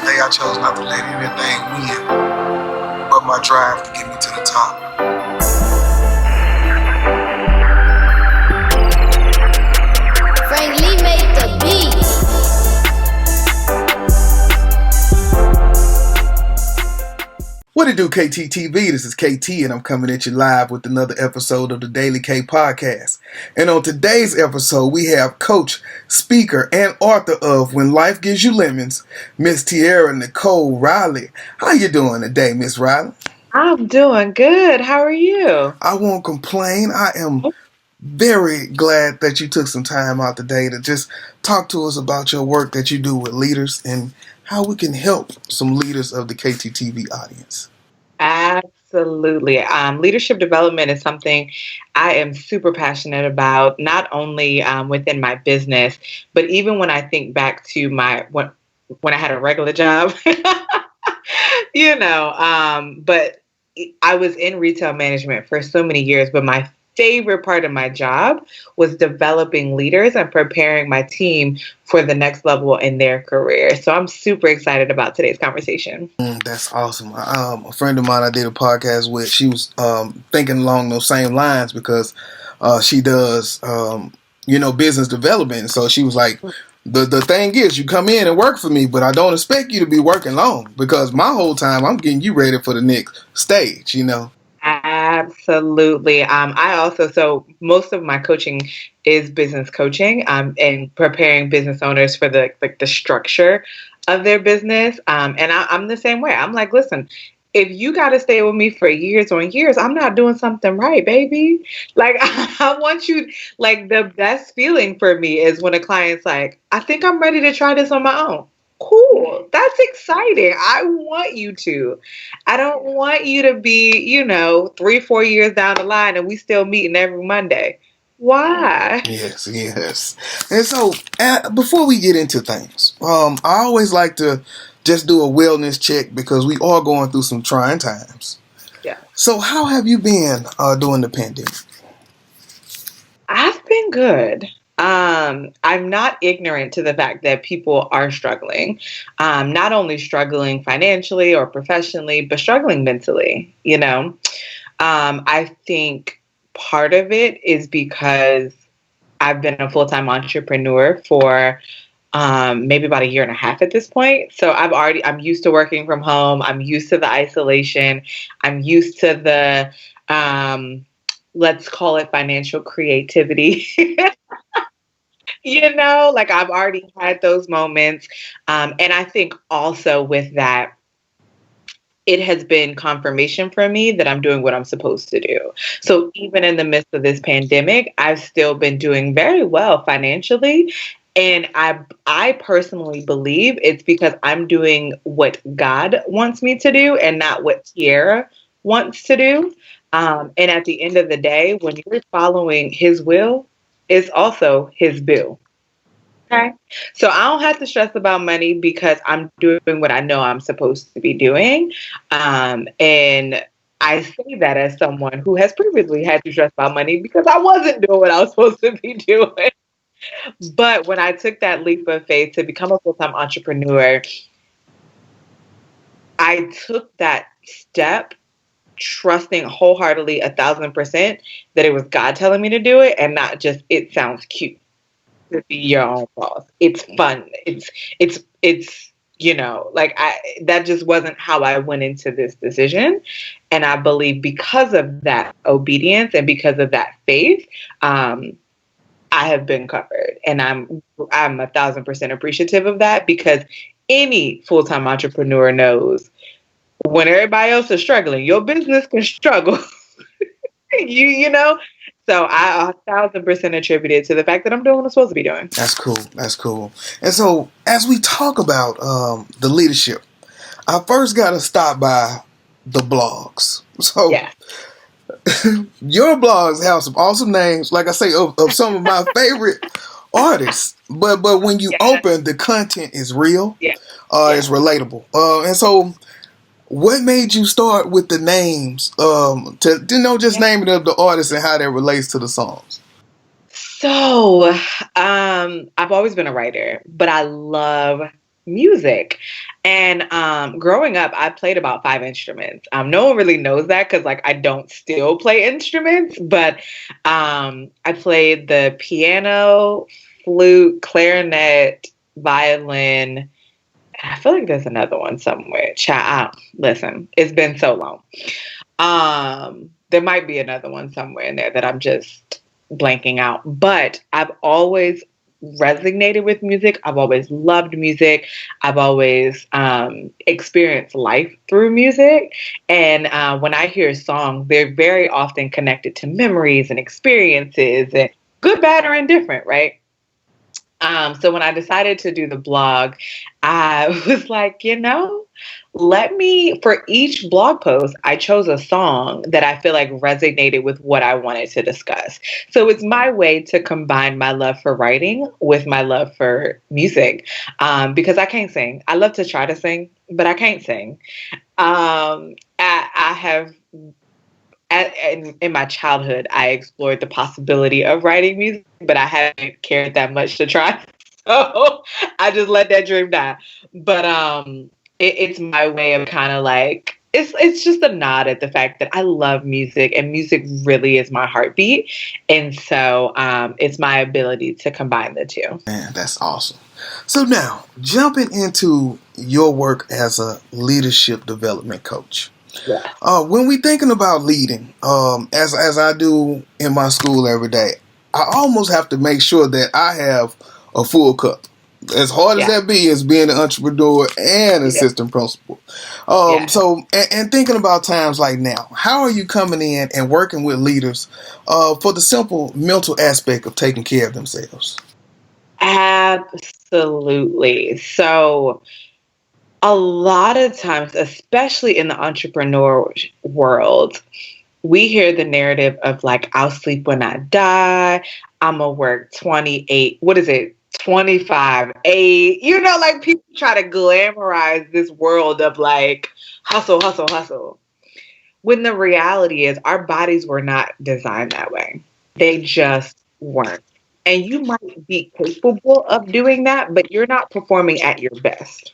day I chose not to let anything win but my drive to get me to the top. Frank Lee made the beat. What it do, KTTV? This is KT, and I'm coming at you live with another episode of the Daily K Podcast. And on today's episode, we have coach, speaker, and author of When Life Gives You Lemons, Miss Tiara Nicole Riley. How you doing today, Miss Riley? I'm doing good. How are you? I won't complain. I am very glad that you took some time out today to just talk to us about your work that you do with leaders and how we can help some leaders of the KTTV audience. Absolutely. Leadership development is something I am super passionate about, not only within my business, but even when I think back to when I had a regular job, but I was in retail management for so many years, but my favorite part of my job was developing leaders and preparing my team for the next level in their career. So I'm super excited about today's conversation. That's awesome. A friend of mine I did a podcast with, she was thinking along those same lines because she does, business development. So she was like, the thing is, you come in and work for me, but I don't expect you to be working long because my whole time I'm getting you ready for the next stage, Absolutely. So most of my coaching is business coaching, and preparing business owners for the structure of their business. I'm the same way. I'm like, listen, if you got to stay with me for years on years, I'm not doing something right, baby. Like, I want you, like, the best feeling for me is when a client's like, I think I'm ready to try this on my own. Cool. That's exciting. I want you to. I don't want you to be, 3-4 years down the line and we still meeting every Monday. Why? Yes. And so before we get into things, I always like to just do a wellness check because we are going through some trying times. Yeah. So how have you been during the pandemic? I've been good. I'm not ignorant to the fact that people are struggling, not only struggling financially or professionally, but struggling mentally. I think part of it is because I've been a full-time entrepreneur for maybe about 1.5 years at this point. So I'm used to working from home. I'm used to the isolation. I'm used to the, let's call it financial creativity. I've already had those moments. And I think also with that, it has been confirmation for me that I'm doing what I'm supposed to do. So even in the midst of this pandemic, I've still been doing very well financially. And I personally believe it's because I'm doing what God wants me to do and not what Tiara wants to do. And at the end of the day, when you're following his will, it's also his bill. Okay. So I don't have to stress about money because I'm doing what I know I'm supposed to be doing. And I say that as someone who has previously had to stress about money because I wasn't doing what I was supposed to be doing. But when I took that leap of faith to become a full-time entrepreneur, I took that step trusting wholeheartedly 1,000% that it was God telling me to do it and not just it sounds cute to be your own boss. It's fun. It's that just wasn't how I went into this decision. And I believe because of that obedience and because of that faith, I have been covered. And I'm 1,000% appreciative of that because any full-time entrepreneur knows when everybody else is struggling, your business can struggle. So I 1,000% attribute it to the fact that I'm doing what I'm supposed to be doing. That's cool. And so as we talk about the leadership, I first got to stop by the blogs. So yeah. Your blogs have some awesome names, like I say, of some of my favorite artists. But when you open, the content is real. It's relatable. And so what made you start with the names just naming the artists and how that relates to the songs? So I've always been a writer, but I love music. And growing up, I played about 5 instruments. No one really knows that because, like, I don't still play instruments, but I played the piano, flute, clarinet, violin. I feel like there's another one somewhere. Child, listen, it's been so long. There might be another one somewhere in there that I'm just blanking out. But I've always resonated with music. I've always loved music. I've always experienced life through music. And when I hear songs, they're very often connected to memories and experiences, and good, bad, or indifferent, right? So when I decided to do the blog, I was like, for each blog post, I chose a song that I feel like resonated with what I wanted to discuss. So it's my way to combine my love for writing with my love for music, because I can't sing. I love to try to sing, but I can't sing. I have in my childhood, I explored the possibility of writing music, but I haven't cared that much to try. So I just let that dream die. But it's my way of kind of like it's just a nod at the fact that I love music and music really is my heartbeat, and so it's my ability to combine the two. Man, that's awesome. So now, jumping into your work as a leadership development coach. Yeah. When we thinking about leading, as I do in my school every day, I almost have to make sure that I have a full cup. As hard as Yeah. that be, as being an entrepreneur and Yeah. assistant principal. Yeah. So, and thinking about times like now, how are you coming in and working with leaders for the simple mental aspect of taking care of themselves? Absolutely. So a lot of times, especially in the entrepreneur world, we hear the narrative of like, I'll sleep when I die. I'm going to work 28, what is it? 25, 8. Like people try to glamorize this world of like hustle, hustle, hustle. When the reality is, our bodies were not designed that way. They just weren't. And you might be capable of doing that, but you're not performing at your best.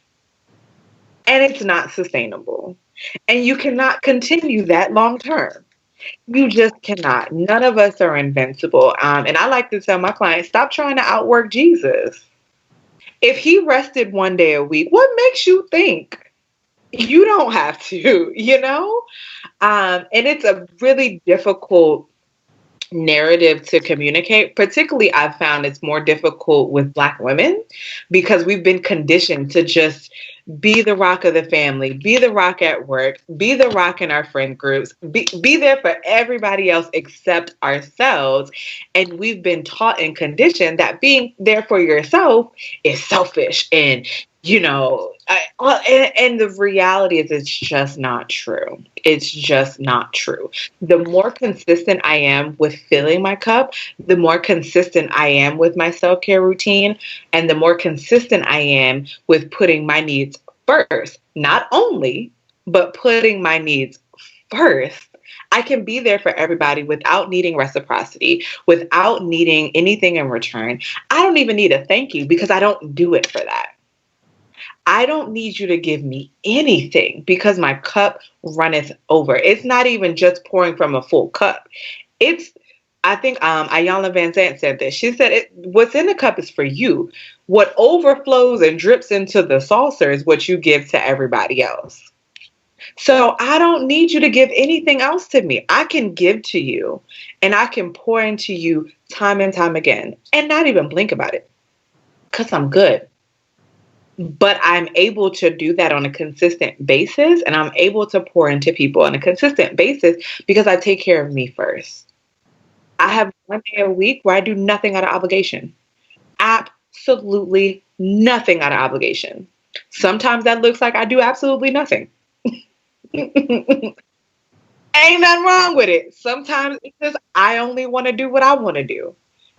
And it's not sustainable. And you cannot continue that long term. You just cannot. None of us are invincible. And I like to tell my clients, stop trying to outwork Jesus. If he rested one day a week, what makes you think you don't have to, and it's a really difficult narrative to communicate. Particularly, I've found it's more difficult with Black women because we've been conditioned to just be the rock of the family, be the rock at work, be the rock in our friend groups, be there for everybody else except ourselves. And we've been taught and conditioned that being there for yourself is selfish and and the reality is it's just not true. It's just not true. The more consistent I am with filling my cup, the more consistent I am with my self-care routine, and the more consistent I am with putting my needs first. Not only, but putting my needs first. I can be there for everybody without needing reciprocity, without needing anything in return. I don't even need a thank you because I don't do it for that. I don't need you to give me anything because my cup runneth over. It's not even just pouring from a full cup. I think Ayanna Van Zant said this. She said, what's in the cup is for you. What overflows and drips into the saucer is what you give to everybody else. So I don't need you to give anything else to me. I can give to you and I can pour into you time and time again and not even blink about it because I'm good. But I'm able to do that on a consistent basis, and I'm able to pour into people on a consistent basis because I take care of me first. I have one day a week where I do nothing out of obligation. Absolutely nothing out of obligation. Sometimes that looks like I do absolutely nothing. Ain't nothing wrong with it. Sometimes it's just I only want to do what I want to do.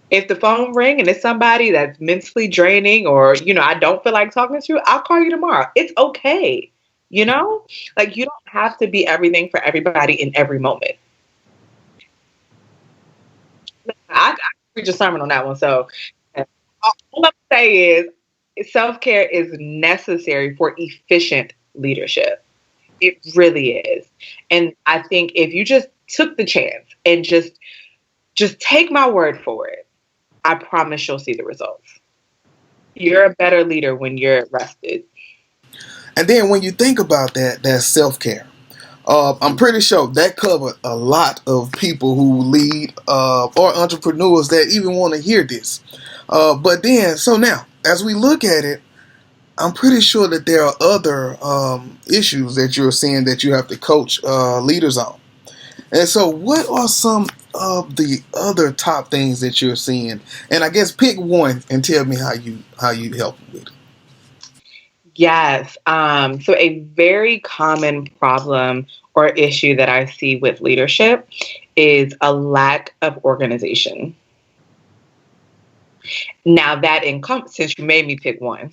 If the phone ring and it's somebody that's mentally draining or, I don't feel like talking to, I'll call you tomorrow. It's okay. Like you don't have to be everything for everybody in every moment. I preach a sermon on that one. So all I'm going to say is self-care is necessary for efficient leadership. It really is. And I think if you just took the chance and just take my word for it, I promise you'll see the results. You're a better leader when you're rested. And then when you think about that self care, I'm pretty sure that covered a lot of people who lead or entrepreneurs that even want to hear this. But then, so now, as we look at it, I'm pretty sure that there are other issues that you're seeing that you have to coach leaders on. And so, what are some of the other top things that you're seeing? And I guess pick one and tell me how you help with it. Yes. So a very common problem or issue that I see with leadership is a lack of organization. Now that since you made me pick one,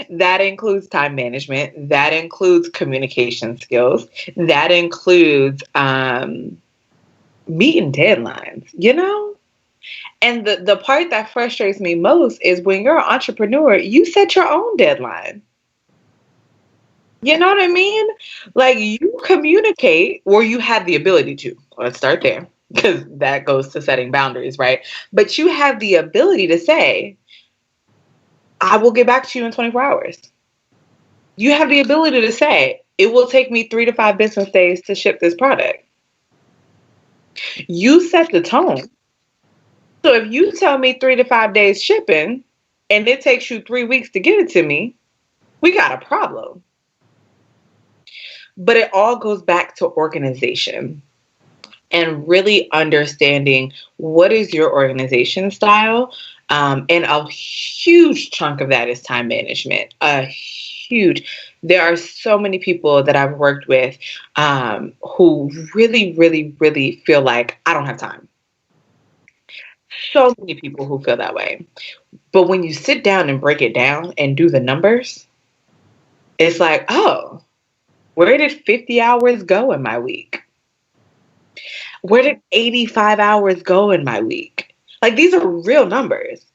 that includes time management, that includes communication skills, that includes meeting deadlines, you know? And the part that frustrates me most is when you're an entrepreneur, you set your own deadline. You know what I mean? Like you communicate or you have the ability to. Let's start there because that goes to setting boundaries, right? But you have the ability to say, I will get back to you in 24 hours. You have the ability to say, it will take me 3 to 5 business days to ship this product. You set the tone. So if you tell me 3 to 5 days shipping and it takes you 3 weeks to get it to me, we got a problem. But it all goes back to organization and really understanding what is your organization style. And a huge chunk of that is time management. There are so many people that I've worked with who really, really, really feel like I don't have time. So many people who feel that way. But when you sit down and break it down and do the numbers, it's like, oh, where did 50 hours go in my week? Where did 85 hours go in my week? Like, these are real numbers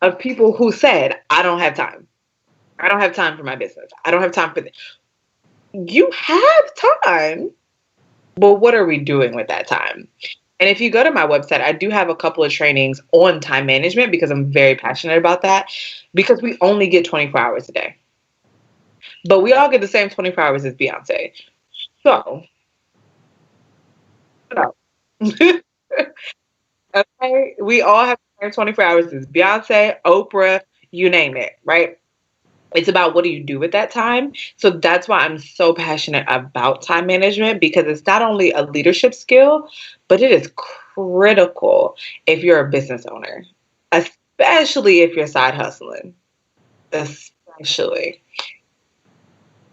of people who said, I don't have time. I don't have time for my business. I don't have time for this. You have time, but what are we doing with that time? And if you go to my website, I do have a couple of trainings on time management because I'm very passionate about that because we only get 24 hours a day. But we all get the same 24 hours as Beyonce. So, okay, we all have the same 24 hours as Beyonce, Oprah, you name it, right? It's about what do you do with that time. So that's why I'm so passionate about time management because it's not only a leadership skill, but it is critical if you're a business owner, especially if you're side hustling, especially.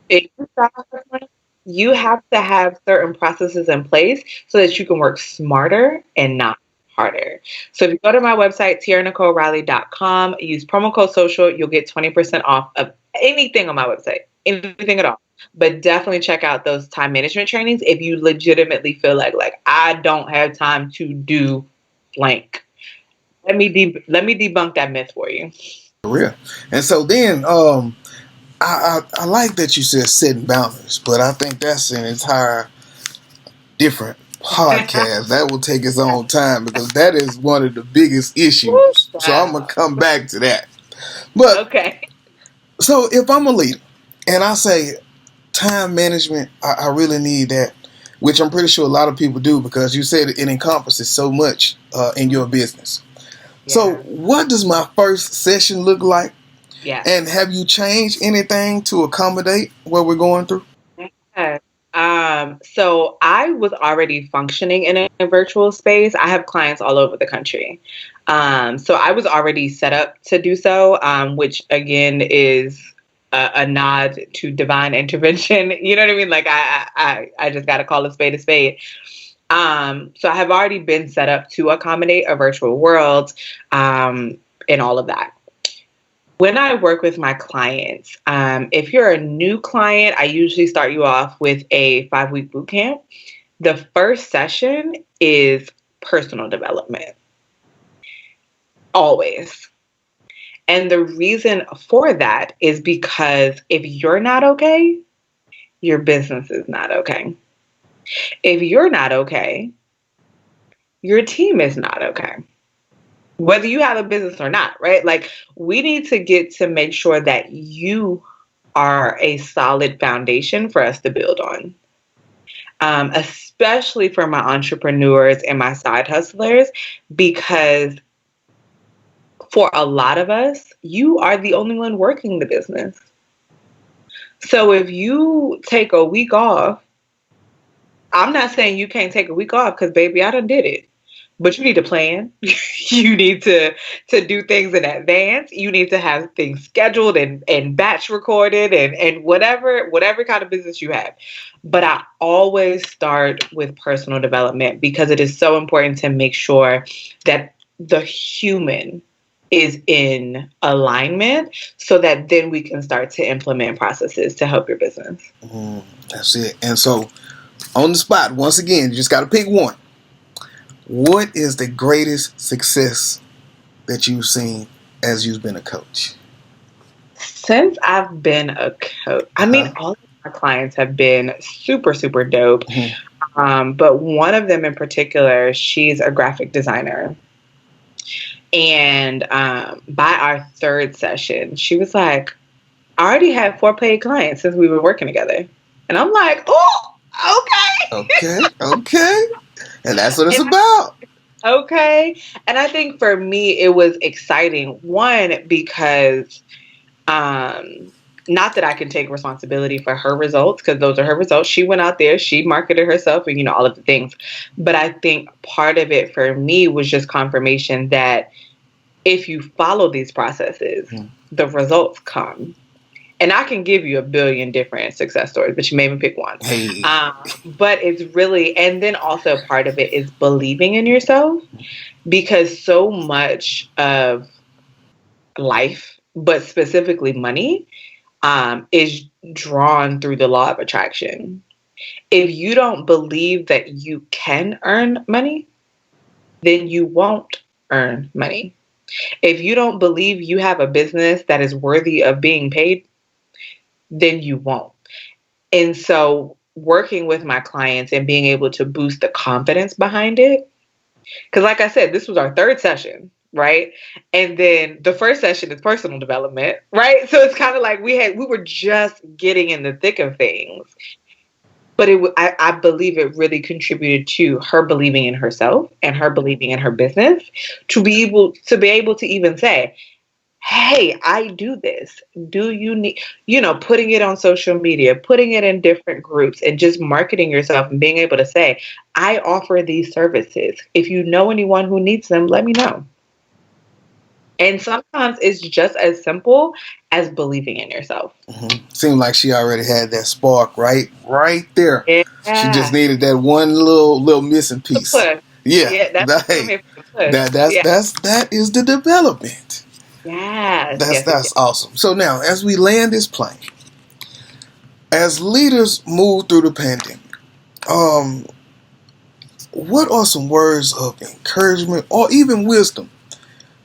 If you side hustling, you have to have certain processes in place so that you can work smarter and not harder. So if you go to my website, tiaranicoleriley.com, use promo code social, you'll get 20% off of anything on my website, anything at all. But definitely check out those time management trainings if you legitimately feel like I don't have time to do blank. Let me debunk that myth for you. For real. And so then, I like that you said setting boundaries, but I think that's an entire different podcast. That will take its own time because that is one of the biggest issues. So I'm gonna come back to that. But Okay. so if I'm a leader and I say time management, I really need that, which I'm pretty sure a lot of people do because you said it encompasses so much in your business. Yeah. So what does my first session look like? Yeah. And have you changed anything to accommodate what we're going through? Yeah. So I was already functioning in a virtual space. I have clients all over the country. So I was already set up to do so, which again is a nod to divine intervention. You know what I mean? Like I just got to call a spade a spade. So I have already been set up to accommodate a virtual world, and all of that. When I work with my clients, if you're a new client, I usually start you off with a 5-week boot camp. The first session is personal development. Always. And the reason for that is because if you're not okay, your business is not okay. If you're not okay, your team is not okay. Whether you have a business or not, right? Like, we need to get to make sure that you are a solid foundation for us to build on. Especially for my entrepreneurs and my side hustlers, because for a lot of us, you are the only one working the business. So if you take a week off, I'm not saying you can't take a week off, because baby, I done did it. But you need to plan. You need to do things in advance. You need to have things scheduled and batch recorded and whatever kind of business you have. But I always start with personal development, because it is so important to make sure that the human is in alignment, so that then we can start to implement processes to help your business. That's it. And so, on the spot, once again, you just got to pick one. What is the greatest success that you've seen as you've been a coach? Since I've been a coach, I mean, all of my clients have been super, super dope. But one of them in particular, she's a graphic designer. And by our third session, she was like, I already had 4 paid clients since we were working together. And I'm like, oh, Okay. And that's what it's about. Okay. And I think for me, it was exciting. One, because not that I can take responsibility for her results, because those are her results. She went out there, she marketed herself, and all of the things. But I think part of it for me was just confirmation that if you follow these processes, the results come. And I can give you a billion different success stories, but you made me pick one. Hey. But it's really, and then also part of it is believing in yourself, because so much of life, but specifically money, is drawn through the law of attraction. If you don't believe that you can earn money, then you won't earn money. If you don't believe you have a business that is worthy of being paid, then you won't. And so working with my clients and being able to boost the confidence behind it, because like I said, this was our third session, right? And then the first session is personal development, right? So it's kind of like we were just getting in the thick of things. But I believe it really contributed to her believing in herself and her believing in her business, to be able to even say, hey, I do this. Do you need, putting it on social media, putting it in different groups, and just marketing yourself and being able to say, I offer these services. If you know anyone who needs them, let me know. And sometimes it's just as simple as believing in yourself. Seemed like she already had that spark right there. Yeah. She just needed that one little missing piece. Yeah, that is the development. That's awesome. So now, as we land this plane, as leaders move through the pandemic, what are some words of encouragement or even wisdom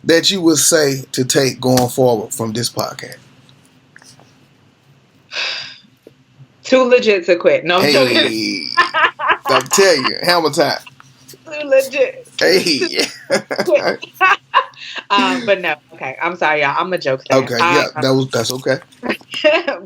that you would say to take going forward from this podcast? Too legit to quit. No, I'm joking. I'm telling you, hammer time. Too legit. Hey. But no, okay. I'm sorry, y'all. I'm a joke fan. Okay, that's okay.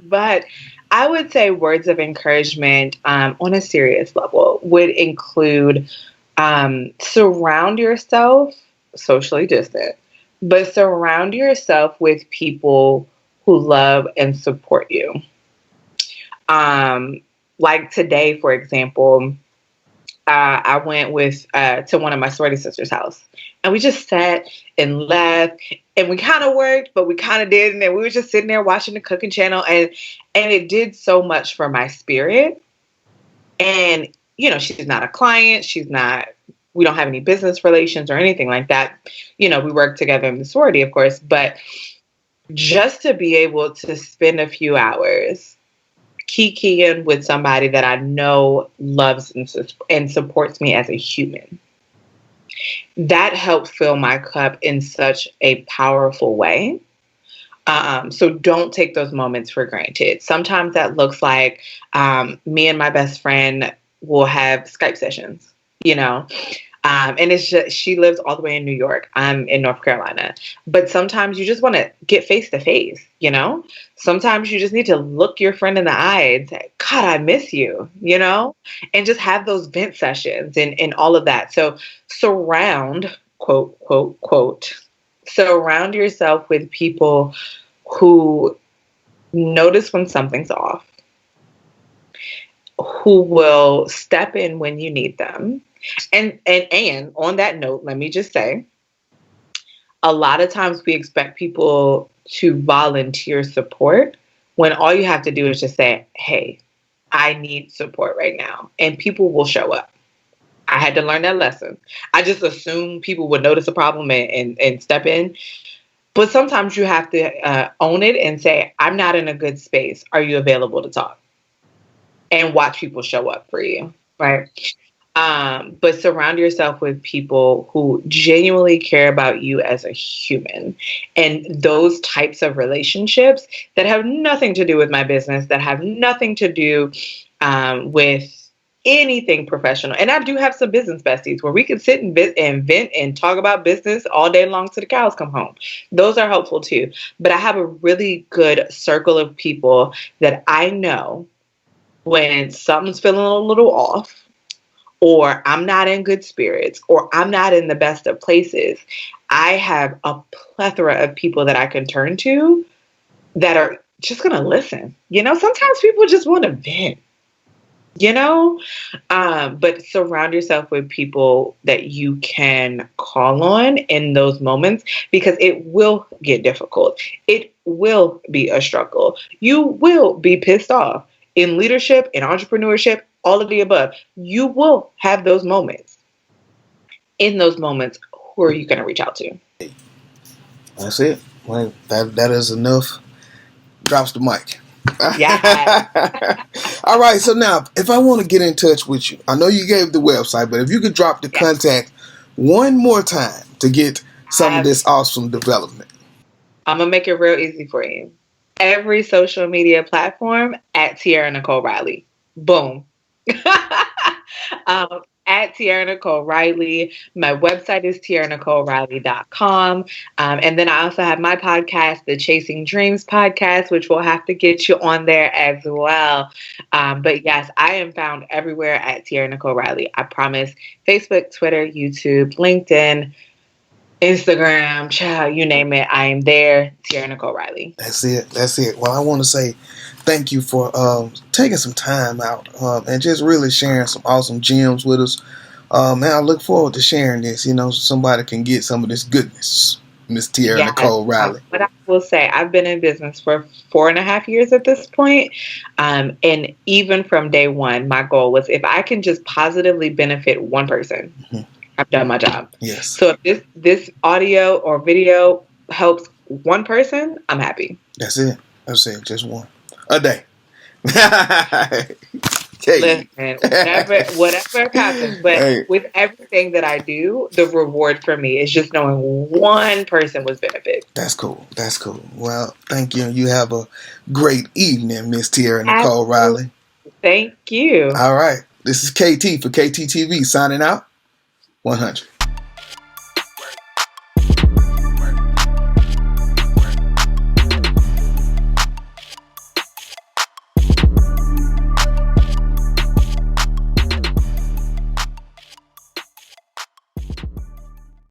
But I would say words of encouragement on a serious level would include surround yourself, socially distant, but surround yourself with people who love and support you. Like today, for example, I went to one of my sorority sisters' house, and we just sat and laughed, and we kind of worked, but we kind of didn't, and we were just sitting there watching the cooking channel, and it did so much for my spirit. And she's not a client, we don't have any business relations or anything like that. We work together in the sorority, of course, but just to be able to spend a few hours kikiing with somebody that I know loves and supports me as a human, that helped fill my cup in such a powerful way. So don't take those moments for granted. Sometimes that looks like me and my best friend will have Skype sessions, you know, and it's just, she lives all the way in New York. I'm in North Carolina. But sometimes you just want to get face to face, you know? Sometimes you just need to look your friend in the eye and say, God, I miss you, you know? And just have those vent sessions and all of that. So surround, quote, quote, quote, surround yourself with people who notice when something's off, who will step in when you need them. And on that note, let me just say, a lot of times we expect people to volunteer support when all you have to do is just say, hey, I need support right now. And people will show up. I had to learn that lesson. I just assumed people would notice a problem and step in. But sometimes you have to own it and say, I'm not in a good space. Are you available to talk? And watch people show up for you, right? But surround yourself with people who genuinely care about you as a human. And those types of relationships that have nothing to do with my business, that have nothing to do with anything professional. And I do have some business besties where we can sit and vent and talk about business all day long till the cows come home. Those are helpful too. But I have a really good circle of people that I know when something's feeling a little off, or I'm not in good spirits, or I'm not in the best of places, I have a plethora of people that I can turn to that are just going to listen. You know, sometimes people just want to vent, you know, but surround yourself with people that you can call on in those moments, because it will get difficult. It will be a struggle. You will be pissed off. In leadership, in entrepreneurship, all of the above, you will have those moments. In those moments, who are you going to reach out to? That's it. Well, that is enough. Drops the mic. Yeah. All right. So now, if I want to get in touch with you, I know you gave the website, but if you could drop the Yes. contact one more time to get some of I'm this awesome development. going to make it real easy for you. Every social media platform at Tiara Nicole Riley. Boom. um, at Tiara Nicole Riley. My website is tiaranicoleriley.com. And then I also have my podcast, the Chasing Dreams podcast, which will have to get you on there as well. But yes, I am found everywhere at Tiara Nicole Riley. I promise. Facebook, Twitter, YouTube, LinkedIn, Instagram, child, you name it, I am there. Tiara Nicole Riley. That's it. That's it. Well, I want to say thank you for taking some time out and just really sharing some awesome gems with us. Man, I look forward to sharing this. You know, somebody can get some of this goodness, Miss Tiara Yes. Nicole Riley. But I will say, I've been in business for 4.5 years at this point. And even from day one, my goal was, if I can just positively benefit one person, I've done my job. Yes. So if this audio or video helps one person, I'm happy. That's it. That's it. Just one a day. Listen, whatever happens, but Hey, with everything that I do, the reward for me is just knowing one person was benefited. that's cool. That's cool. Well, thank you. You have a great evening, Miss Tiara Nicole Riley. Thank you. All right. This is KT for KTTV signing out. 100.